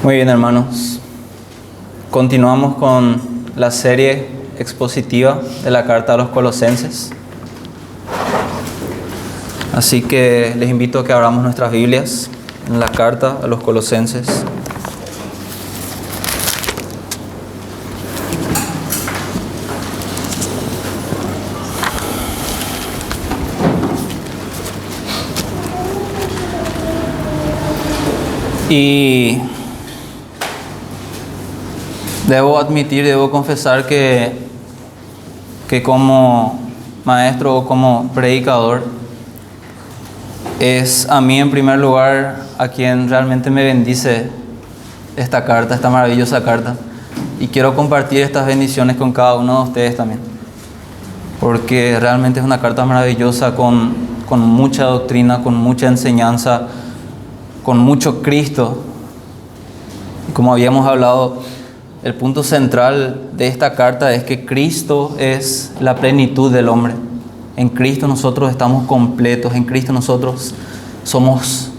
Muy bien, hermanos. Continuamos con la serie expositiva de la carta a los Colosenses. Así que les invito a que abramos nuestras Biblias en la carta a los Colosenses. Y debo confesar que como maestro o como predicador, es a mí en primer lugar a quien realmente me bendice esta carta, esta maravillosa carta. Y quiero compartir estas bendiciones con cada uno de ustedes también, porque realmente es una carta maravillosa con mucha doctrina, con mucha enseñanza, con mucho Cristo. Como habíamos hablado, el punto central de esta carta es que Cristo es la plenitud del hombre. En Cristo nosotros estamos completos, en Cristo nosotros somos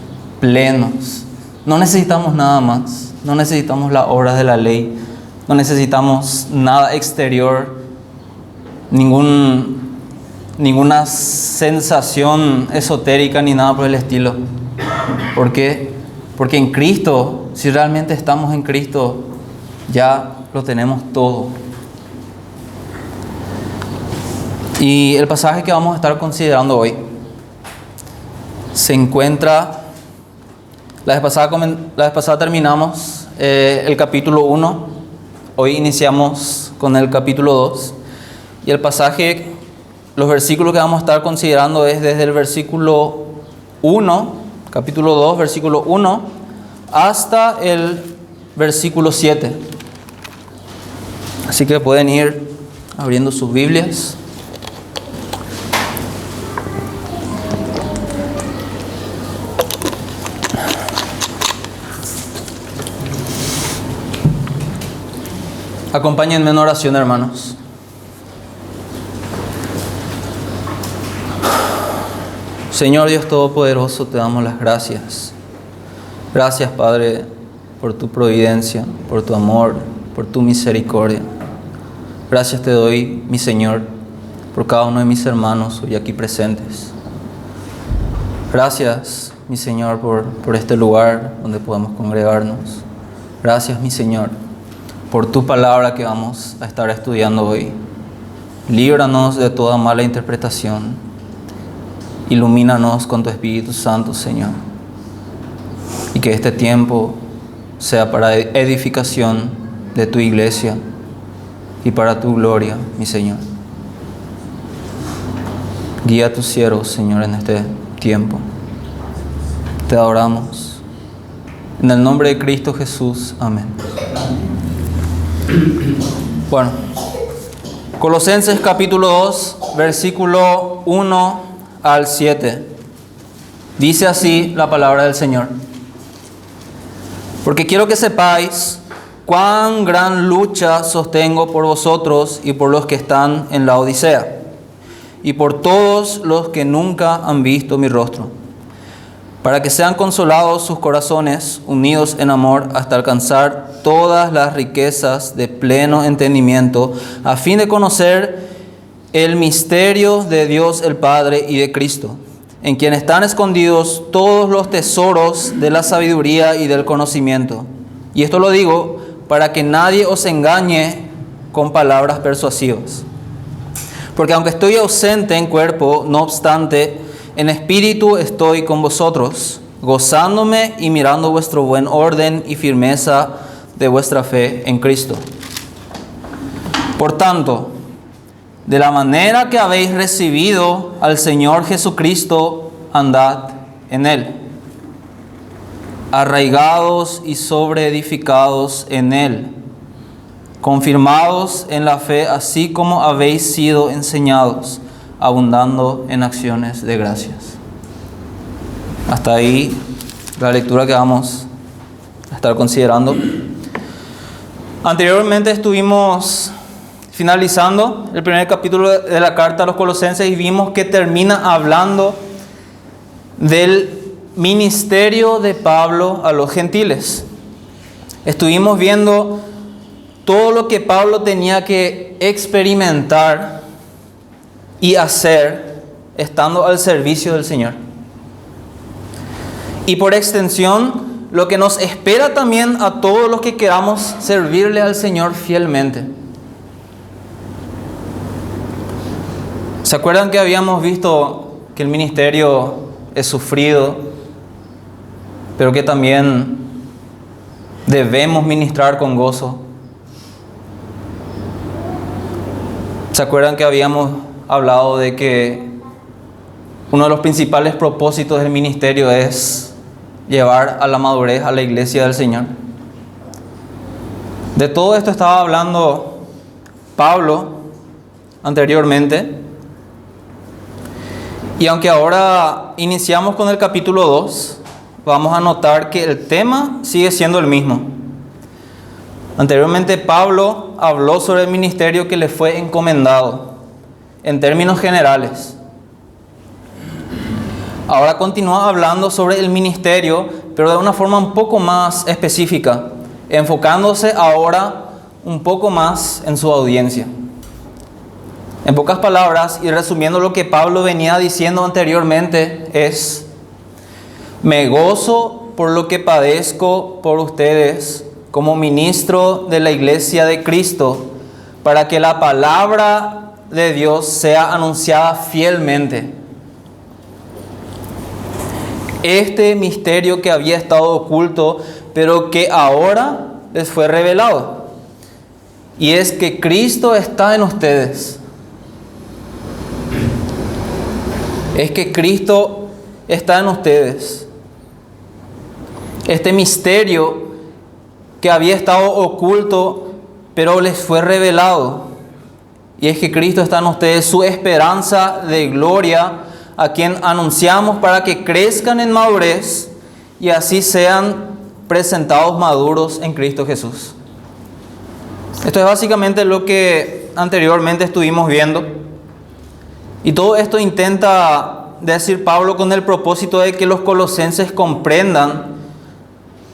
plenos. No necesitamos nada más, no necesitamos las obras de la ley, no necesitamos nada exterior, ninguna sensación esotérica ni nada por el estilo. ¿Por qué? Porque en Cristo, si realmente estamos en Cristo, ya lo tenemos todo. Y el pasaje que vamos a estar considerando hoy se encuentra... La vez pasada terminamos el capítulo 1. Hoy iniciamos con el capítulo 2. Y el pasaje, los versículos que vamos a estar considerando es desde el versículo 1, capítulo 2, versículo 1, hasta el versículo 7. Así que pueden ir abriendo sus Biblias. Acompáñenme en oración, hermanos. Señor Dios Todopoderoso, te damos las gracias. Gracias, Padre, por tu providencia, por tu amor, por tu misericordia. Gracias te doy, mi Señor, por cada uno de mis hermanos hoy aquí presentes. Gracias, mi Señor, por este lugar donde podemos congregarnos. Gracias, mi Señor, por tu palabra que vamos a estar estudiando hoy. Líbranos de toda mala interpretación. Ilumínanos con tu Espíritu Santo, Señor. Y que este tiempo sea para edificación de tu iglesia y para tu gloria, mi Señor. Guía a tus siervos, Señor, en este tiempo. Te adoramos. En el nombre de Cristo Jesús. Amén. Bueno, Colosenses capítulo 2, versículo 1 al 7. Dice así la palabra del Señor. Porque quiero que sepáis cuán gran lucha sostengo por vosotros y por los que están en la Odisea, y por todos los que nunca han visto mi rostro, para que sean consolados sus corazones, unidos en amor, hasta alcanzar todas las riquezas de pleno entendimiento, a fin de conocer el misterio de Dios el Padre y de Cristo, en quien están escondidos todos los tesoros de la sabiduría y del conocimiento. Y esto lo digo para que nadie os engañe con palabras persuasivas. Porque aunque estoy ausente en cuerpo, no obstante, en espíritu estoy con vosotros, gozándome y mirando vuestro buen orden y firmeza de vuestra fe en Cristo. Por tanto, de la manera que habéis recibido al Señor Jesucristo, andad en Él, arraigados y sobreedificados en Él, confirmados en la fe, así como habéis sido enseñados, abundando en acciones de gracias. Hasta ahí la lectura que vamos a estar considerando. Anteriormente estuvimos finalizando el primer capítulo de la carta a los Colosenses y vimos que termina hablando del ministerio de Pablo a los gentiles. Estuvimos viendo todo lo que Pablo tenía que experimentar y hacer estando al servicio del Señor. Y por extensión, lo que nos espera también a todos los que queramos servirle al Señor fielmente. ¿Se acuerdan que habíamos visto que el ministerio es sufrido, pero que también debemos ministrar con gozo? ¿Se acuerdan que habíamos hablado de que uno de los principales propósitos del ministerio es llevar a la madurez a la iglesia del Señor? De todo esto estaba hablando Pablo anteriormente. Y aunque ahora iniciamos con el capítulo 2, vamos a notar que el tema sigue siendo el mismo. Anteriormente Pablo habló sobre el ministerio que le fue encomendado en términos generales. Ahora continúa hablando sobre el ministerio, pero de una forma un poco más específica, enfocándose ahora un poco más en su audiencia. En pocas palabras, y resumiendo lo que Pablo venía diciendo anteriormente, es: me gozo por lo que padezco por ustedes como ministro de la iglesia de Cristo, para que la palabra de Dios sea anunciada fielmente. Este misterio que había estado oculto, pero que ahora les fue revelado, y es que Cristo está en ustedes. Es que Cristo está en ustedes. Este misterio que había estado oculto, pero les fue revelado. Y es que Cristo está en ustedes, su esperanza de gloria, a quien anunciamos para que crezcan en madurez y así sean presentados maduros en Cristo Jesús. Esto es básicamente lo que anteriormente estuvimos viendo. Y todo esto intenta decir Pablo con el propósito de que los colosenses comprendan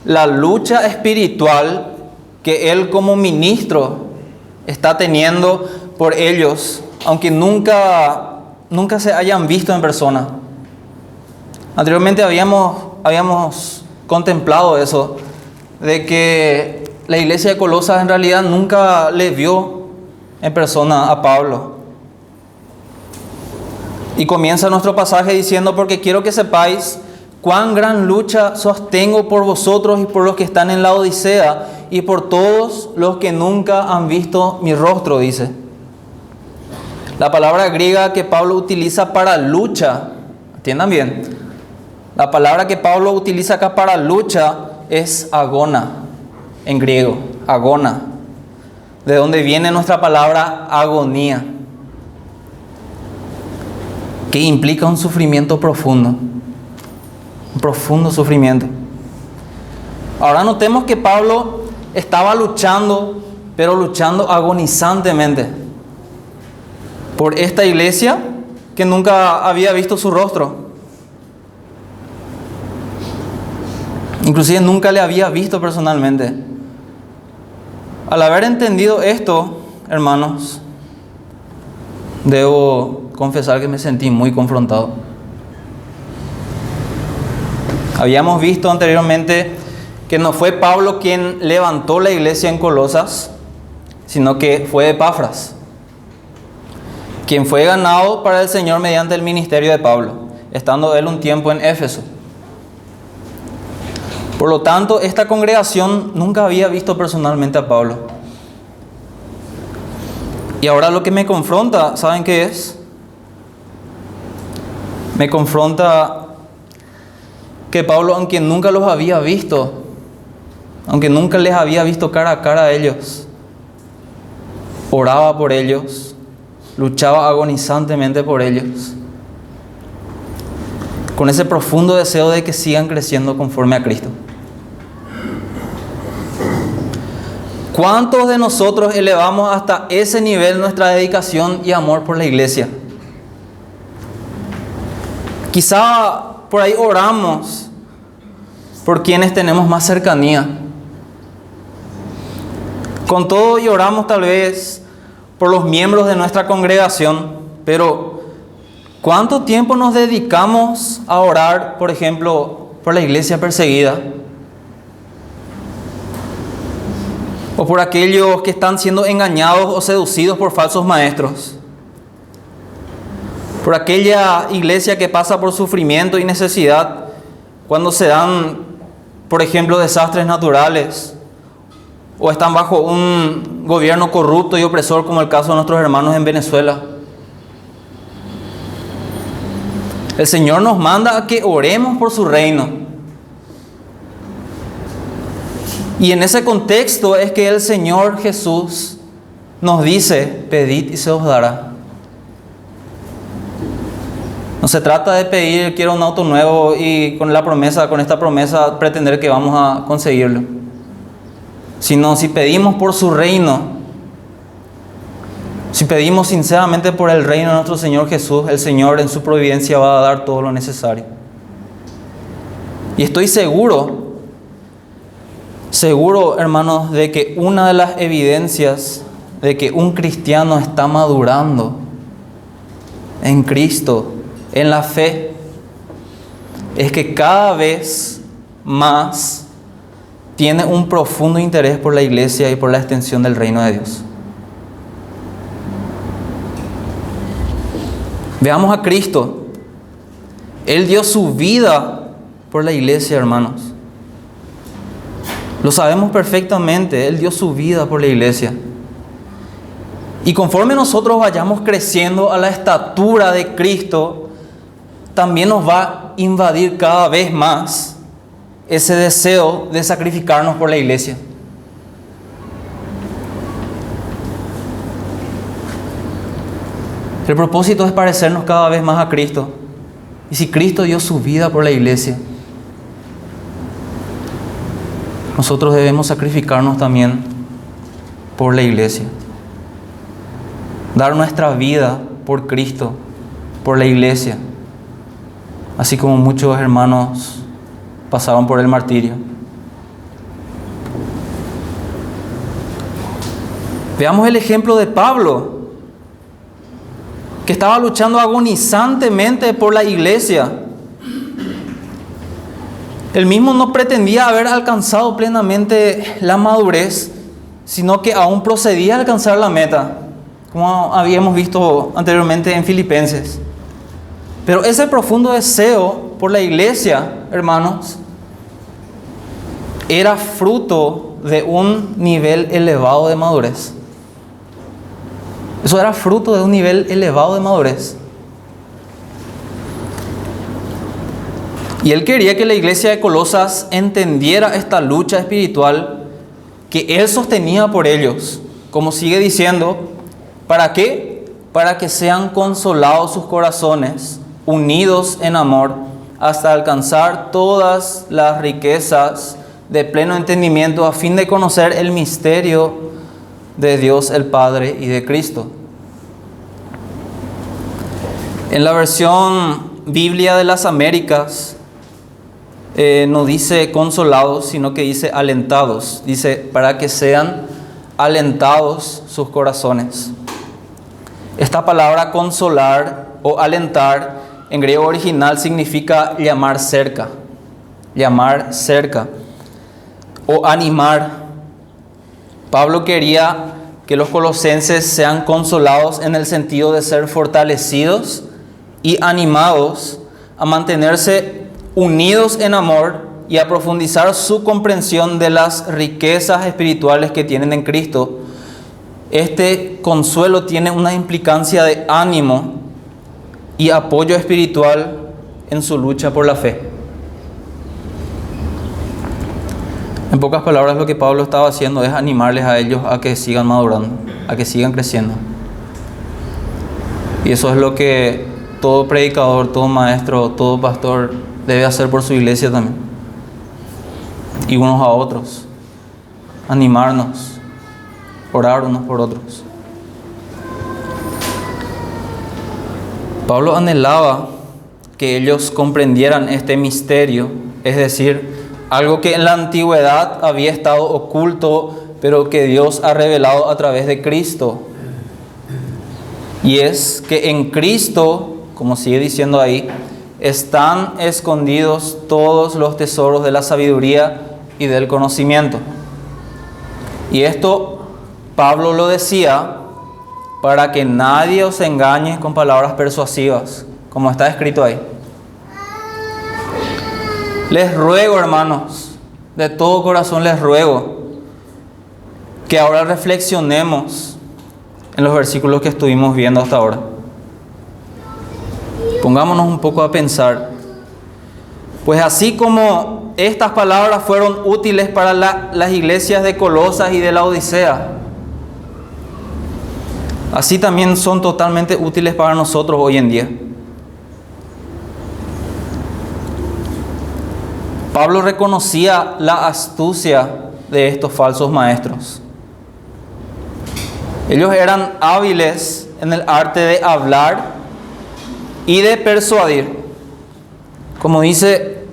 la lucha espiritual que él como ministro está teniendo por ellos, aunque nunca se hayan visto en persona. Anteriormente habíamos contemplado eso, de que la iglesia de Colosas en realidad nunca le vio en persona a Pablo. Y comienza nuestro pasaje diciendo: porque quiero que sepáis cuán gran lucha sostengo por vosotros y por los que están en la Odisea y por todos los que nunca han visto mi rostro, dice. La palabra griega que Pablo utiliza para lucha, entiendan bien, la palabra que Pablo utiliza acá para lucha es agona, en griego, agona, de donde viene nuestra palabra agonía, que implica un sufrimiento profundo, un profundo sufrimiento. Ahora notemos que Pablo estaba luchando, pero luchando agonizantemente por esta iglesia que nunca había visto su rostro. Inclusive nunca le había visto personalmente. Al haber entendido esto, hermanos, debo confesar que me sentí muy confrontado. Habíamos visto anteriormente que no fue Pablo quien levantó la iglesia en Colosas, sino que fue Epafras, quien fue ganado para el Señor mediante el ministerio de Pablo, estando él un tiempo en Éfeso. Por lo tanto, esta congregación nunca había visto personalmente a Pablo. Y ahora lo que me confronta, ¿saben qué es? Me confronta que Pablo, aunque nunca los había visto, aunque nunca les había visto cara a cara a ellos, oraba por ellos, luchaba agonizantemente por ellos, con ese profundo deseo de que sigan creciendo conforme a Cristo. ¿Cuántos de nosotros elevamos hasta ese nivel nuestra dedicación y amor por la iglesia? Quizá por ahí oramos por quienes tenemos más cercanía, Con todo y oramos tal vez por los miembros de nuestra congregación, pero ¿cuánto tiempo nos dedicamos a orar, por ejemplo, por la iglesia perseguida? O por aquellos que están siendo engañados o seducidos por falsos maestros. Por aquella iglesia que pasa por sufrimiento y necesidad cuando se dan, por ejemplo, desastres naturales. O están bajo un gobierno corrupto y opresor, como el caso de nuestros hermanos en Venezuela. El Señor nos manda a que oremos por su reino. Y en ese contexto es que el Señor Jesús nos dice: pedid y se os dará. No se trata de pedir, quiero un auto nuevo y con esta promesa pretender que vamos a conseguirlo. Sino si pedimos por su reino, si pedimos sinceramente por el reino de nuestro Señor Jesús, el Señor en su providencia va a dar todo lo necesario. Y estoy seguro, hermanos, de que una de las evidencias de que un cristiano está madurando en Cristo, en la fe, es que cada vez más tiene un profundo interés por la iglesia y por la extensión del reino de Dios. Veamos a Cristo. Él dio su vida por la iglesia, hermanos. Lo sabemos perfectamente. Él dio su vida por la iglesia. Y conforme nosotros vayamos creciendo a la estatura de Cristo, también nos va a invadir cada vez más ese deseo de sacrificarnos por la iglesia. El propósito es parecernos cada vez más a Cristo. Y si Cristo dio su vida por la iglesia, nosotros debemos sacrificarnos también por la iglesia. Dar nuestra vida por Cristo, por la iglesia. Así como muchos hermanos pasaron por el martirio. Veamos el ejemplo de Pablo, que estaba luchando agonizantemente por la iglesia. Él mismo no pretendía haber alcanzado plenamente la madurez, sino que aún procedía a alcanzar la meta, como habíamos visto anteriormente en Filipenses. Pero ese profundo deseo por la iglesia, hermanos, era fruto de un nivel elevado de madurez. Eso era fruto de un nivel elevado de madurez. Y él quería que la iglesia de Colosas entendiera esta lucha espiritual que él sostenía por ellos. Como sigue diciendo, ¿para qué? Para que sean consolados sus corazones, unidos en amor, hasta alcanzar todas las riquezas de pleno entendimiento, a fin de conocer el misterio de Dios el Padre y de Cristo. En la versión Biblia de las Américas, no dice consolados, sino que dice alentados. Dice, para que sean alentados sus corazones. Esta palabra consolar o alentar en griego original significa llamar cerca o animar. Pablo quería que los colosenses sean consolados en el sentido de ser fortalecidos y animados a mantenerse unidos en amor y a profundizar su comprensión de las riquezas espirituales que tienen en Cristo. Este consuelo tiene una implicancia de ánimo y apoyo espiritual en su lucha por la fe. En pocas palabras, lo que Pablo estaba haciendo es animarles a ellos a que sigan madurando, a que sigan creciendo. Y eso es lo que todo predicador, todo maestro, todo pastor debe hacer por su iglesia también. Y unos a otros. Animarnos, orar unos por otros. Pablo anhelaba que ellos comprendieran este misterio, es decir, algo que en la antigüedad había estado oculto pero que Dios ha revelado a través de Cristo. Y es que en Cristo, como sigue diciendo ahí, están escondidos todos los tesoros de la sabiduría y del conocimiento. Y esto Pablo lo decía para que nadie os engañe con palabras persuasivas, como está escrito ahí. Les ruego, hermanos, de todo corazón les ruego, que ahora reflexionemos en los versículos que estuvimos viendo hasta ahora. Pongámonos un poco a pensar. Pues así como estas palabras fueron útiles para las iglesias de Colosas y de la Odisea, así también son totalmente útiles para nosotros hoy en día. Pablo reconocía la astucia de estos falsos maestros. Ellos eran hábiles en el arte de hablar y de persuadir. Como dice,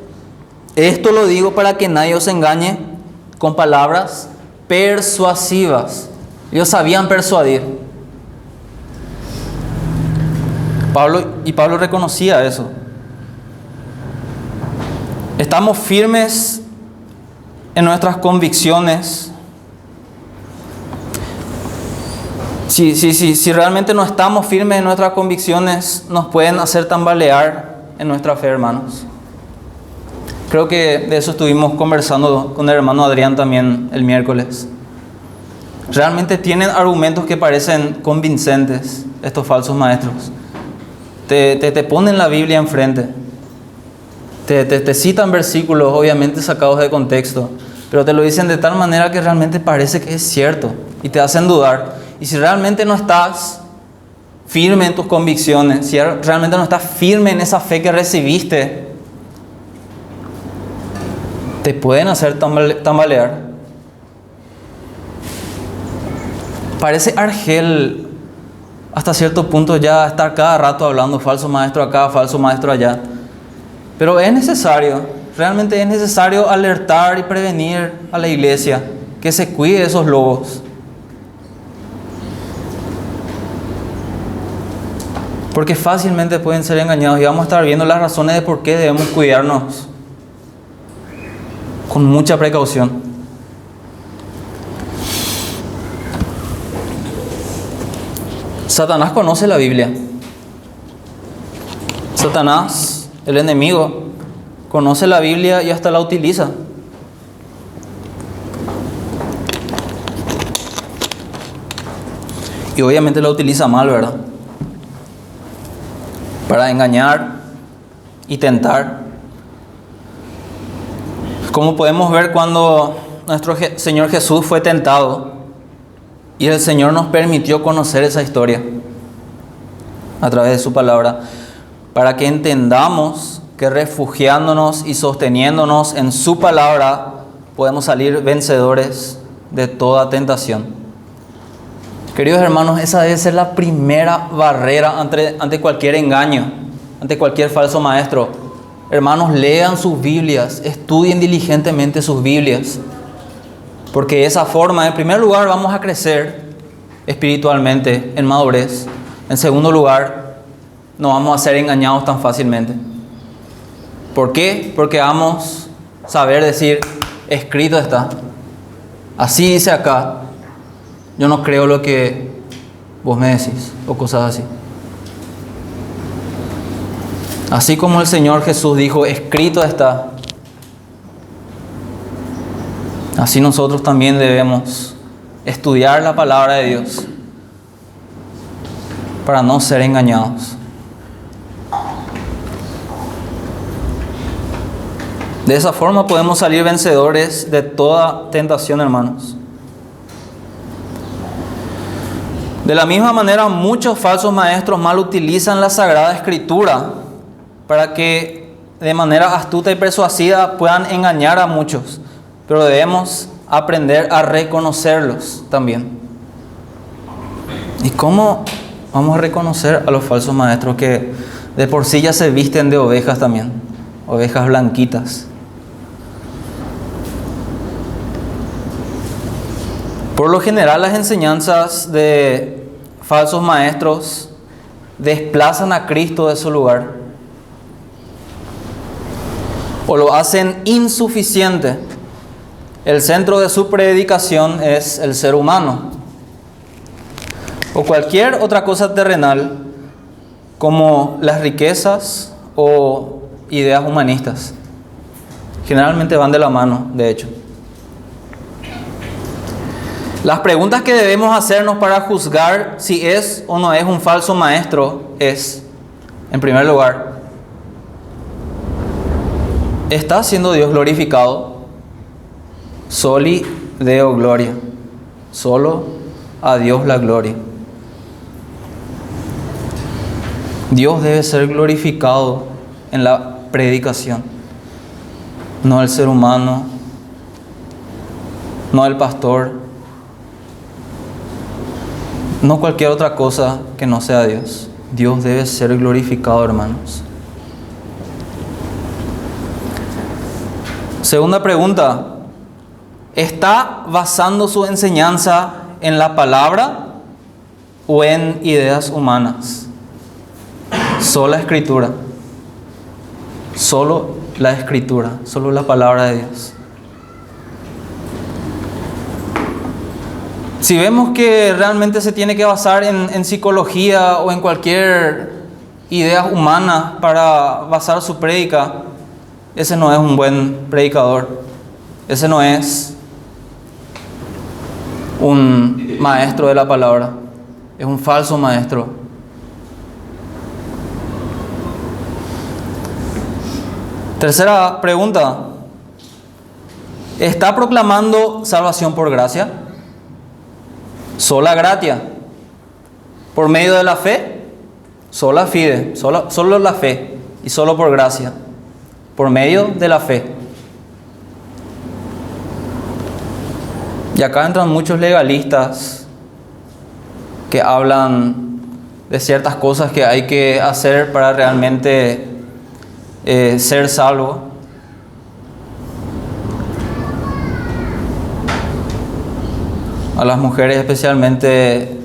esto lo digo para que nadie os engañe con palabras persuasivas. Ellos sabían persuadir. Pablo reconocía eso. Estamos firmes en nuestras convicciones. Si realmente no estamos firmes en nuestras convicciones, nos pueden hacer tambalear en nuestra fe, hermanos. Creo que de eso estuvimos conversando con el hermano Adrián también el miércoles. Realmente tienen argumentos que parecen convincentes, estos falsos maestros. Te ponen la Biblia enfrente. Te citan versículos, obviamente sacados de contexto, pero te lo dicen de tal manera que realmente parece que es cierto y te hacen dudar. Y si realmente no estás firme en tus convicciones, si realmente no estás firme en esa fe que recibiste, te pueden hacer tambalear. Parece argel hasta cierto punto ya estar cada rato hablando falso maestro acá, falso maestro allá. Pero es necesario, realmente es necesario alertar y prevenir a la iglesia que se cuide de esos lobos. Porque fácilmente pueden ser engañados y vamos a estar viendo las razones de por qué debemos cuidarnos con mucha precaución. Satanás conoce la Biblia. Satanás, el enemigo, conoce la Biblia y hasta la utiliza. Y obviamente la utiliza mal, ¿verdad? Para engañar y tentar. Como podemos ver cuando nuestro Señor Jesús fue tentado y el Señor nos permitió conocer esa historia a través de su palabra, para que entendamos que refugiándonos y sosteniéndonos en su palabra podemos salir vencedores de toda tentación. Queridos hermanos, esa debe ser la primera barrera ante cualquier engaño, ante cualquier falso maestro. Hermanos, lean sus Biblias, estudien diligentemente sus Biblias, porque de esa forma, en primer lugar, vamos a crecer espiritualmente en madurez. En segundo lugar, no vamos a ser engañados tan fácilmente. ¿Por qué? Porque vamos a saber decir, escrito está. Así dice acá. Yo no creo lo que vos me decís, o cosas así. Así como el Señor Jesús dijo, escrito está. Así nosotros también debemos estudiar la palabra de Dios para no ser engañados. De esa forma podemos salir vencedores de toda tentación, hermanos. De la misma manera, muchos falsos maestros mal utilizan la Sagrada Escritura para que de manera astuta y persuasiva puedan engañar a muchos. Pero debemos aprender a reconocerlos también. ¿Y cómo vamos a reconocer a los falsos maestros que de por sí ya se visten de ovejas también? Ovejas blanquitas. Por lo general, las enseñanzas de falsos maestros desplazan a Cristo de su lugar o lo hacen insuficiente. El centro de su predicación es el ser humano o cualquier otra cosa terrenal, como las riquezas o ideas humanistas. Generalmente van de la mano, de hecho. Las preguntas que debemos hacernos para juzgar si es o no es un falso maestro es, en primer lugar, ¿está siendo Dios glorificado? Soli Deo Gloria. Solo a Dios la gloria. Dios debe ser glorificado en la predicación, no el ser humano, no el pastor, no cualquier otra cosa que no sea Dios. Dios debe ser glorificado, hermanos. Segunda pregunta: ¿está basando su enseñanza en la palabra o en ideas humanas? Sola Escritura. Solo la Escritura, solo la palabra de Dios. Si vemos que realmente se tiene que basar en psicología o en cualquier idea humana para basar su prédica, ese no es un buen predicador. Ese no es un maestro de la palabra. Es un falso maestro. Tercera pregunta: ¿está proclamando salvación por gracia? Sola gratia. ¿Por medio de la fe? Sola fide. Solo la fe y solo por gracia. Por medio de la fe. Y acá entran muchos legalistas que hablan de ciertas cosas que hay que hacer para realmente ser salvo. A las mujeres especialmente,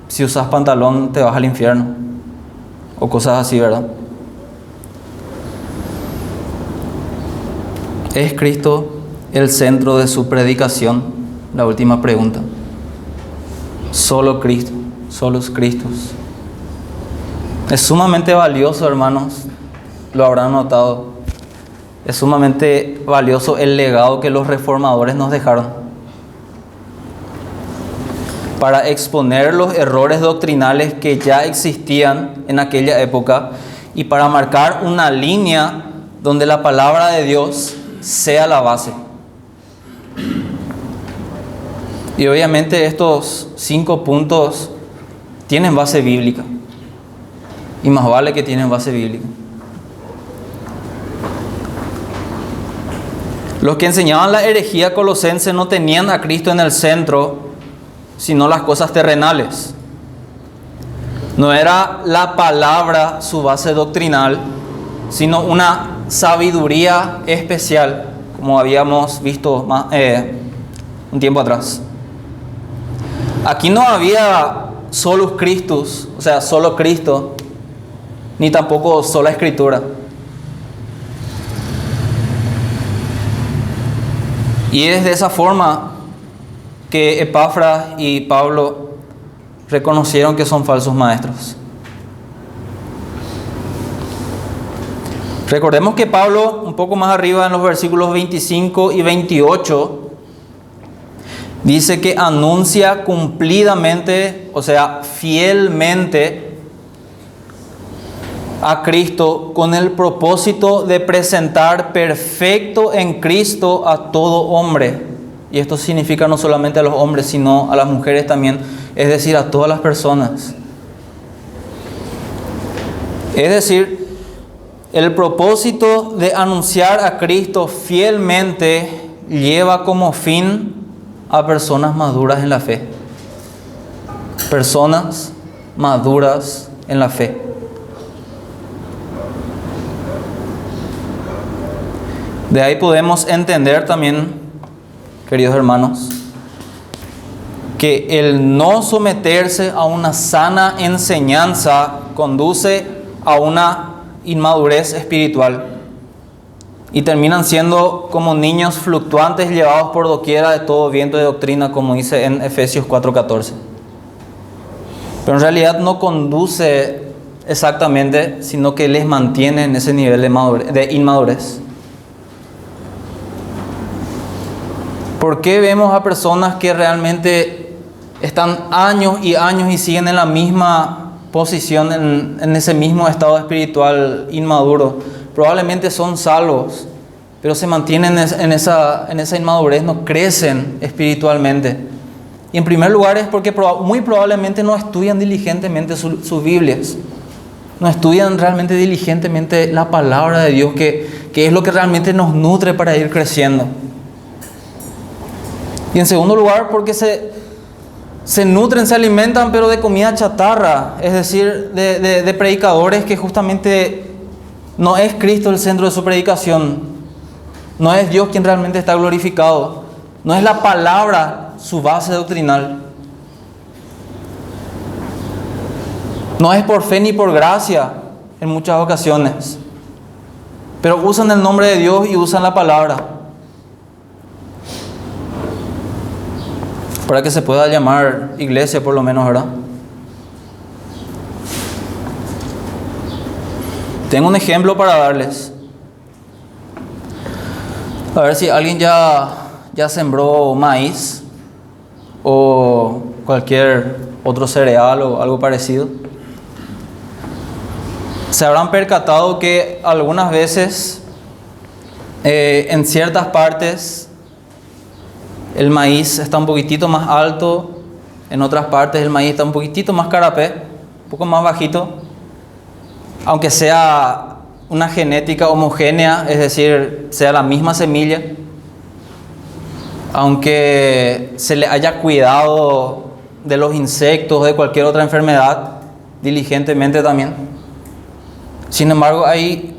si usas pantalón te vas al infierno o cosas así, ¿verdad? ¿Es Cristo el centro de su predicación? La última pregunta. Solo Cristo, solos Cristos. Es sumamente valioso, hermanos, lo habrán notado. Es sumamente valioso el legado que los reformadores nos dejaron para exponer los errores doctrinales que ya existían en aquella época y para marcar una línea donde la palabra de Dios sea la base. Y obviamente estos 5 puntos tienen base bíblica, y más vale que tienen base bíblica. Los que enseñaban la herejía colosense no tenían a Cristo en el centro, sino las cosas terrenales. No era la palabra su base doctrinal, sino una sabiduría especial, como habíamos visto un tiempo atrás. Aquí no había solus Christus, o sea, solo Cristo, ni tampoco sola Escritura. Y es de esa forma que Epafras y Pablo reconocieron que son falsos maestros. Recordemos que Pablo, un poco más arriba en los versículos 25 y 28, dice que anuncia cumplidamente, o sea, fielmente a Cristo con el propósito de presentar perfecto en Cristo a todo hombre. Y esto significa no solamente a los hombres, sino a las mujeres también, es decir, a todas las personas. Es decir, el propósito de anunciar a Cristo fielmente lleva como fin a personas maduras en la fe. Personas maduras en la fe. De ahí podemos entender también, queridos hermanos, que el no someterse a una sana enseñanza conduce a una inmadurez espiritual y terminan siendo como niños fluctuantes llevados por doquiera de todo viento de doctrina, como dice en Efesios 4:14. Pero en realidad no conduce exactamente, sino que les mantiene en ese nivel de inmadurez. ¿Por qué vemos a personas que realmente están años y años y siguen en la misma posición, en ese mismo estado espiritual inmaduro? Probablemente son salvos, pero se mantienen en esa inmadurez, no crecen espiritualmente. Y en primer lugar es porque muy probablemente no estudian diligentemente sus Biblias. No estudian realmente diligentemente la palabra de Dios, que es lo que realmente nos nutre para ir creciendo. Y en segundo lugar, porque se nutren, se alimentan, pero de comida chatarra, es decir, de predicadores que justamente no es Cristo el centro de su predicación, no es Dios quien realmente está glorificado, no es la palabra su base doctrinal, no es por fe ni por gracia en muchas ocasiones, pero usan el nombre de Dios y usan la palabra para que se pueda llamar iglesia, por lo menos, ¿verdad? Tengo un ejemplo para darles. A ver si alguien ya sembró maíz o cualquier otro cereal o algo parecido. Se habrán percatado que algunas veces en ciertas partes el maíz está un poquitito más alto, en otras partes el maíz está un poquitito más carapé, un poco más bajito, aunque sea una genética homogénea, es decir, sea la misma semilla, aunque se le haya cuidado de los insectos, de cualquier otra enfermedad, diligentemente también. Sin embargo, hay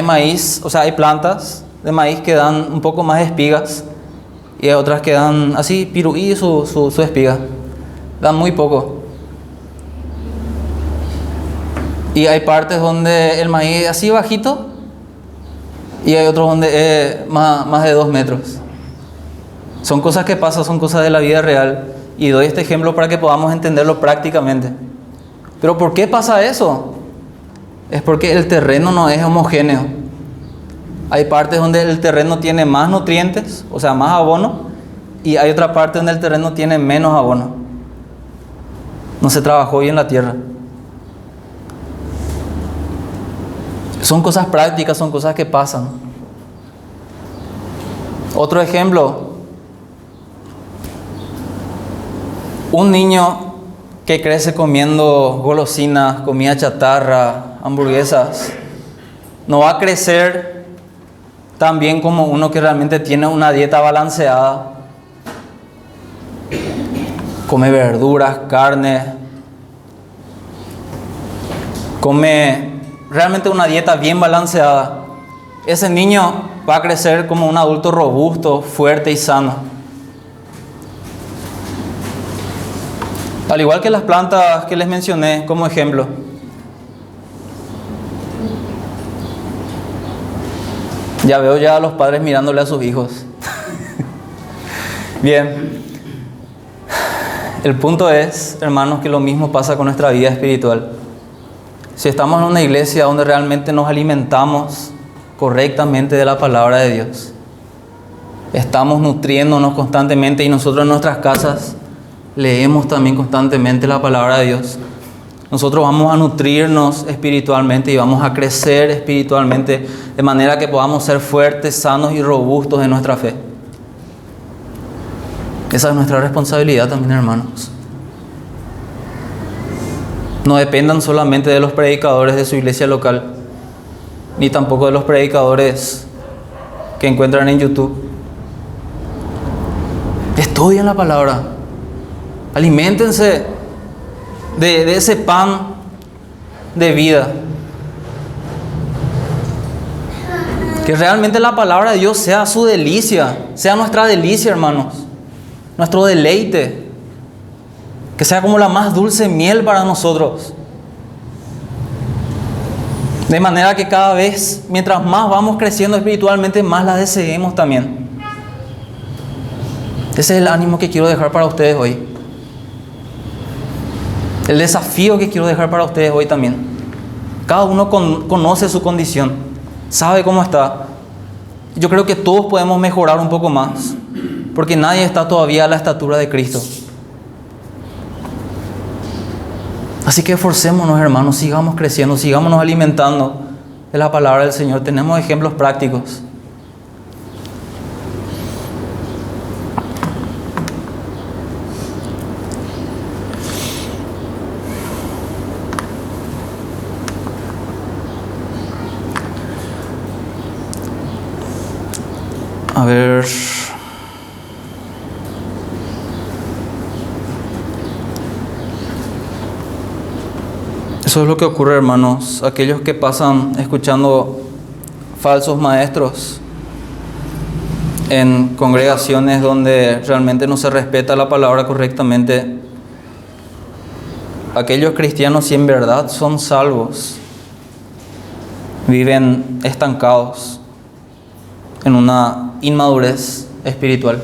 maíz, o sea, hay plantas de maíz que dan un poco más de espigas, y hay otras que dan así, piruí su espiga, dan muy poco. Y hay partes donde el maíz es así bajito, y hay otros donde es más de 2 metros. Son cosas que pasan, son cosas de la vida real, y doy este ejemplo para que podamos entenderlo prácticamente. Pero ¿por qué pasa eso? Es porque el terreno no es homogéneo. Hay partes donde el terreno tiene más nutrientes, o sea, más abono, y hay otra parte donde el terreno tiene menos abono. No se trabajó bien la tierra. Son cosas prácticas, son cosas que pasan. Otro ejemplo. Un niño que crece comiendo golosinas, comida chatarra, hamburguesas, no va a crecer tan bien como uno que realmente tiene una dieta balanceada. Come verduras, carne, come realmente una dieta bien balanceada. Ese niño va a crecer como un adulto robusto, fuerte y sano. Al igual que las plantas que les mencioné como ejemplo. Ya veo ya a los padres mirándole a sus hijos. Bien. El punto es, hermanos, que lo mismo pasa con nuestra vida espiritual. Si estamos en una iglesia donde realmente nos alimentamos correctamente de la palabra de Dios, estamos nutriéndonos constantemente, y nosotros en nuestras casas leemos también constantemente la palabra de Dios, nosotros vamos a nutrirnos espiritualmente y vamos a crecer espiritualmente de manera que podamos ser fuertes, sanos y robustos en nuestra fe. Esa es nuestra responsabilidad también, hermanos. No dependan solamente de los predicadores de su iglesia local, ni tampoco de los predicadores que encuentran en YouTube. Estudien la palabra, aliméntense de ese pan de vida. Que realmente la palabra de Dios sea su delicia, sea nuestra delicia, hermanos, nuestro deleite. Que sea como la más dulce miel para nosotros. De manera que cada vez, mientras más vamos creciendo espiritualmente, más la deseemos también. Ese es el ánimo que quiero dejar para ustedes hoy. El desafío que quiero dejar para ustedes hoy también. Cada uno conoce su condición, sabe cómo está. Yo creo que todos podemos mejorar un poco más, porque nadie está todavía a la estatura de Cristo. Así que esforcémonos, hermanos, sigamos creciendo, sigámonos alimentando de la palabra del Señor. Tenemos ejemplos prácticos. A ver. Eso es lo que ocurre, hermanos. Aquellos que pasan escuchando falsos maestros en congregaciones donde realmente no se respeta la palabra correctamente. Aquellos cristianos, si en verdad son salvos, viven estancados en una inmadurez espiritual.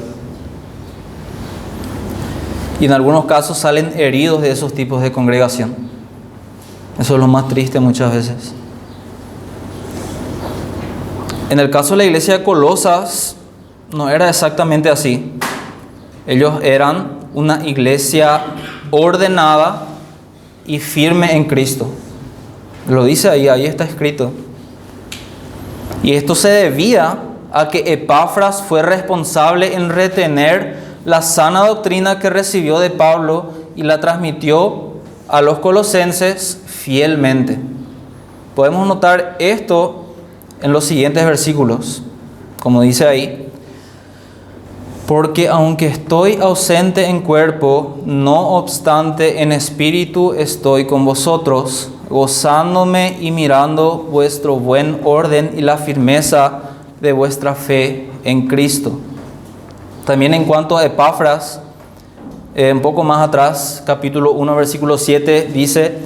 Y en algunos casos salen heridos de esos tipos de congregación. Eso es lo más triste muchas veces. En el caso de la iglesia de Colosas, no era exactamente así. Ellos eran una iglesia ordenada y firme en Cristo. Lo dice ahí está escrito. Y esto se debía a que Epafras fue responsable en retener la sana doctrina que recibió de Pablo y la transmitió a los colosenses fielmente. Podemos notar esto en los siguientes versículos, como dice ahí: porque aunque estoy ausente en cuerpo, no obstante en espíritu estoy con vosotros, gozándome y mirando vuestro buen orden y la firmeza de vuestra fe en Cristo. También en cuanto a Epafras, un poco más atrás, capítulo 1, versículo 7, dice: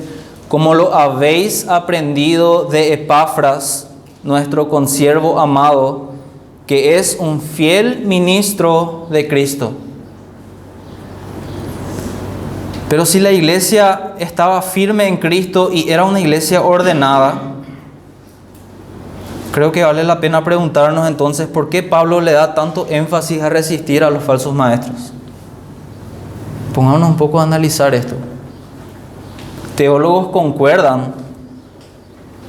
como lo habéis aprendido de Epafras, nuestro consiervo amado, que es un fiel ministro de Cristo. Pero si la iglesia estaba firme en Cristo y era una iglesia ordenada, creo que vale la pena preguntarnos entonces por qué Pablo le da tanto énfasis a resistir a los falsos maestros. Pongámonos un poco a analizar esto. Teólogos concuerdan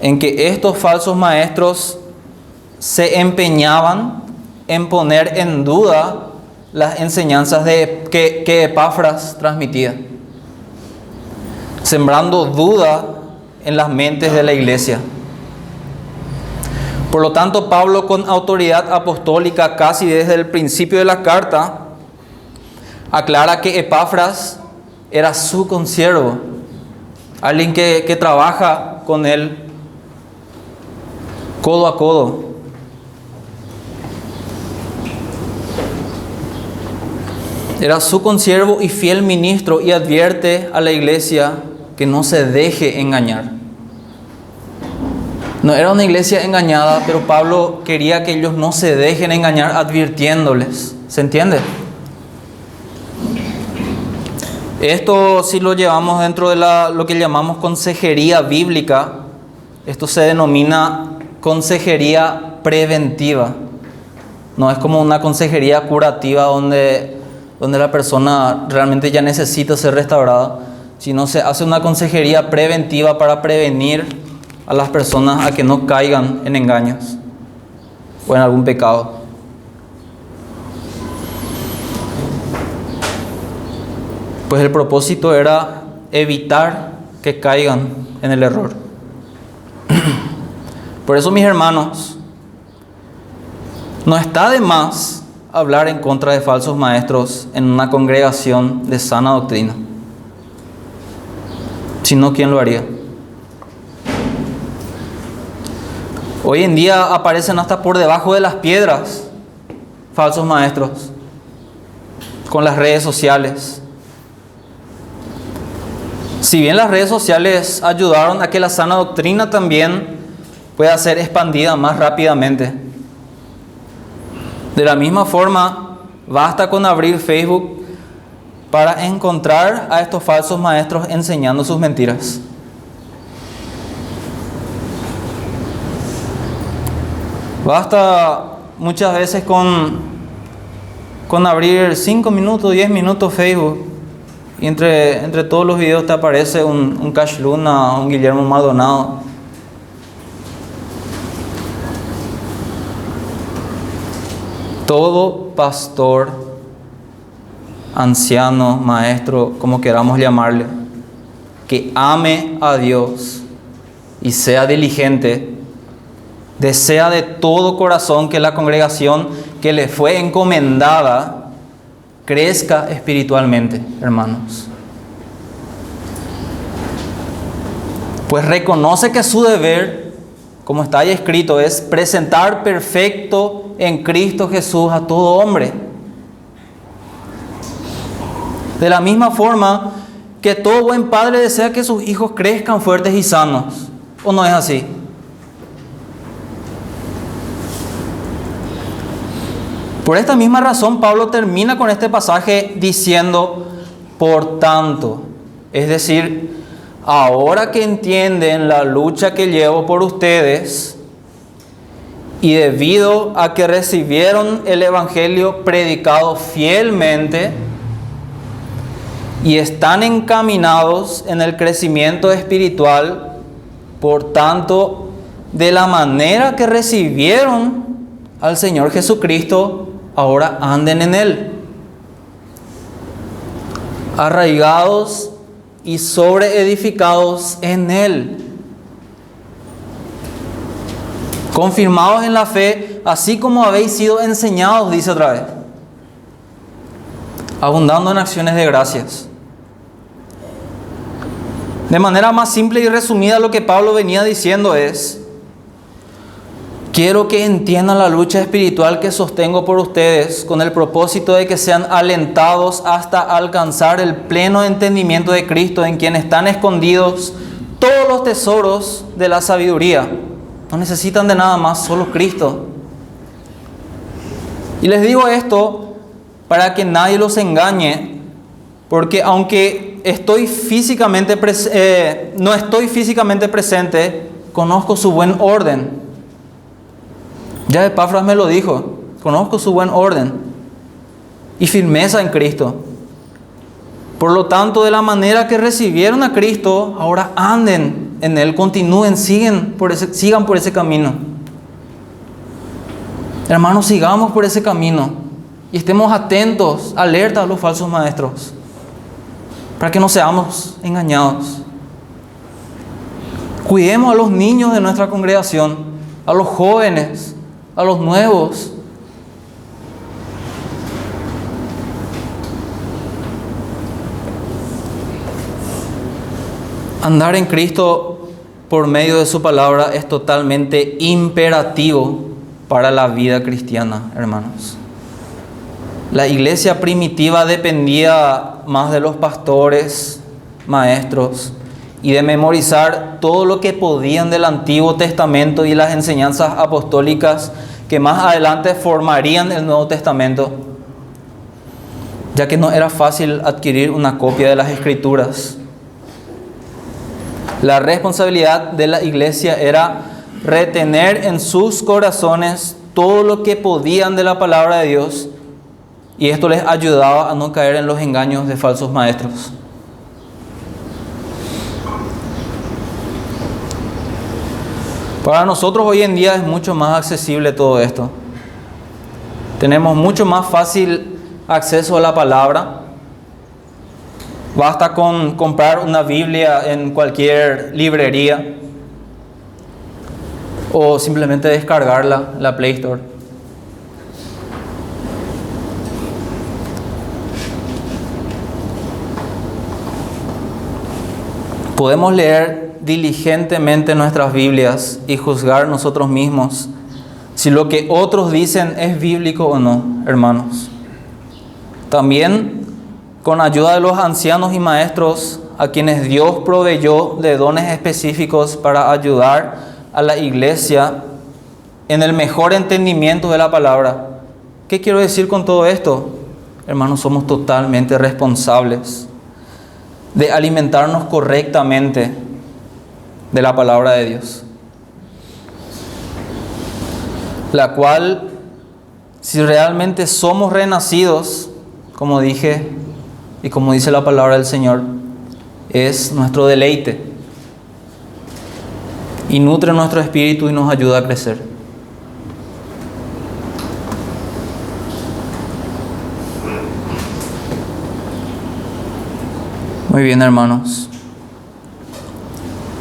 en que estos falsos maestros se empeñaban en poner en duda las enseñanzas que Epafras transmitía, sembrando duda en las mentes de la iglesia. Por lo tanto, Pablo, con autoridad apostólica casi desde el principio de la carta, aclara que Epafras era su consiervo, alguien que trabaja con él codo a codo. Era su consiervo y fiel ministro, y advierte a la iglesia que no se deje engañar. No era una iglesia engañada, pero Pablo quería que ellos no se dejen engañar, advirtiéndoles. ¿Se entiende? Esto, si lo llevamos dentro de lo que llamamos consejería bíblica, esto se denomina consejería preventiva. No es como una consejería curativa donde la persona realmente ya necesita ser restaurada, sino se hace una consejería preventiva para prevenir a las personas a que no caigan en engaños o en algún pecado. Pues el propósito era evitar que caigan en el error. Por eso, mis hermanos, no está de más hablar en contra de falsos maestros en una congregación de sana doctrina. Si no, ¿quién lo haría? Hoy en día aparecen hasta por debajo de las piedras falsos maestros con las redes sociales. Si bien las redes sociales ayudaron a que la sana doctrina también pueda ser expandida más rápidamente, de la misma forma, basta con abrir Facebook para encontrar a estos falsos maestros enseñando sus mentiras. Basta muchas veces con abrir 5 minutos, 10 minutos Facebook, y entre todos los videos te aparece un Cash Luna, un Guillermo Maldonado. Todo pastor, anciano, maestro, como queramos llamarle, que ame a Dios y sea diligente, desea de todo corazón que la congregación que le fue encomendada crezca espiritualmente, hermanos. Pues reconoce que su deber, como está ahí escrito, es presentar perfecto en Cristo Jesús a todo hombre. De la misma forma que todo buen padre desea que sus hijos crezcan fuertes y sanos. ¿O no es así? Por esta misma razón, Pablo termina con este pasaje diciendo, por tanto, es decir, ahora que entienden la lucha que llevo por ustedes, y debido a que recibieron el Evangelio predicado fielmente y están encaminados en el crecimiento espiritual, por tanto, de la manera que recibieron al Señor Jesucristo, ahora anden en Él, arraigados y sobreedificados en Él, confirmados en la fe, así como habéis sido enseñados, dice otra vez, abundando en acciones de gracias. De manera más simple y resumida, lo que Pablo venía diciendo es: quiero que entiendan la lucha espiritual que sostengo por ustedes, con el propósito de que sean alentados hasta alcanzar el pleno entendimiento de Cristo, en quien están escondidos todos los tesoros de la sabiduría. No necesitan de nada más, solo Cristo. Y les digo esto para que nadie los engañe, porque aunque no estoy físicamente presente, conozco su buen orden. Ya Epafras me lo dijo, conozco su buen orden y firmeza en Cristo. Por lo tanto, de la manera que recibieron a Cristo, ahora anden en Él, continúen, sigan por ese camino. Hermanos, sigamos por ese camino y estemos atentos, alerta a los falsos maestros, para que no seamos engañados. Cuidemos a los niños de nuestra congregación, a los jóvenes, a los nuevos. Andar en Cristo por medio de su palabra es totalmente imperativo para la vida cristiana, hermanos. La iglesia primitiva dependía más de los pastores, maestros, y de memorizar todo lo que podían del Antiguo Testamento y las enseñanzas apostólicas que más adelante formarían el Nuevo Testamento, ya que no era fácil adquirir una copia de las Escrituras. La responsabilidad de la iglesia era retener en sus corazones todo lo que podían de la palabra de Dios, y esto les ayudaba a no caer en los engaños de falsos maestros. Para nosotros hoy en día es mucho más accesible todo esto. Tenemos mucho más fácil acceso a la palabra. Basta con comprar una Biblia en cualquier librería o simplemente descargarla, la Play Store. Podemos leer diligentemente nuestras Biblias y juzgar nosotros mismos si lo que otros dicen es bíblico o no, hermanos. También, con ayuda de los ancianos y maestros, a quienes Dios proveyó de dones específicos para ayudar a la iglesia en el mejor entendimiento de la palabra. ¿Qué quiero decir con todo esto? Hermanos, somos totalmente responsables de alimentarnos correctamente de la palabra de Dios, la cual, si realmente somos renacidos, como dije y como dice la palabra del Señor, es nuestro deleite y nutre nuestro espíritu y nos ayuda a crecer. Muy bien, hermanos.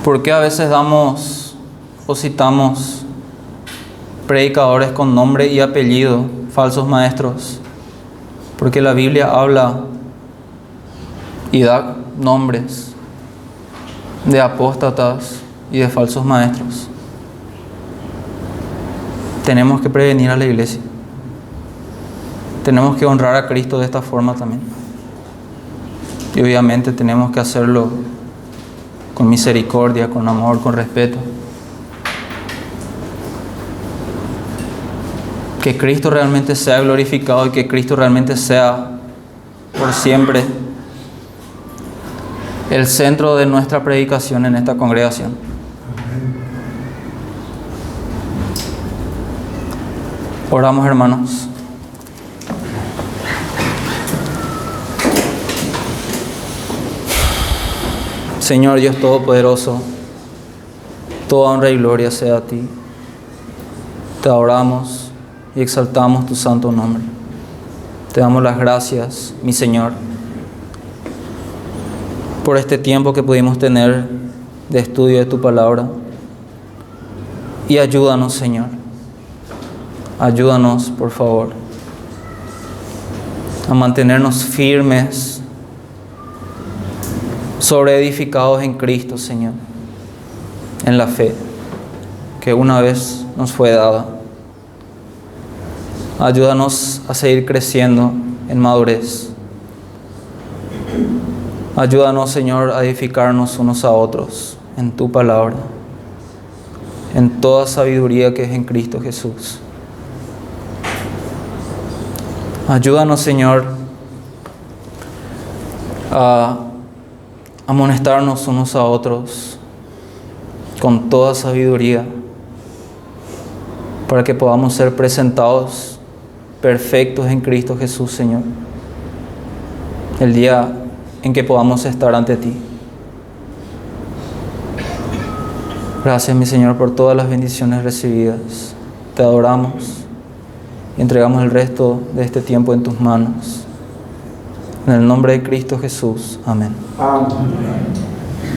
¿Por qué a veces damos o citamos predicadores con nombre y apellido, falsos maestros? Porque la Biblia habla y da nombres de apóstatas y de falsos maestros. Tenemos que prevenir a la iglesia. Tenemos que honrar a Cristo de esta forma también. Y obviamente tenemos que hacerlo con misericordia, con amor, con respeto. Que Cristo realmente sea glorificado y que Cristo realmente sea por siempre el centro de nuestra predicación en esta congregación. Oramos, hermanos. Señor Dios Todopoderoso, toda honra y gloria sea a ti. Te adoramos y exaltamos tu santo nombre. Te damos las gracias, mi Señor, por este tiempo que pudimos tener de estudio de tu palabra. Y ayúdanos, Señor. Ayúdanos, por favor, a mantenernos firmes, sobreedificados en Cristo, Señor, en la fe que una vez nos fue dada. Ayúdanos a seguir creciendo en madurez. Ayúdanos, Señor, a edificarnos unos a otros en tu palabra, en toda sabiduría que es en Cristo Jesús. Ayúdanos, Señor, a amonestarnos unos a otros con toda sabiduría, para que podamos ser presentados perfectos en Cristo Jesús, Señor, el día en que podamos estar ante ti. Gracias, mi Señor, por todas las bendiciones recibidas. Te adoramos y entregamos el resto de este tiempo en tus manos. En el nombre de Cristo Jesús. Amén. Amén.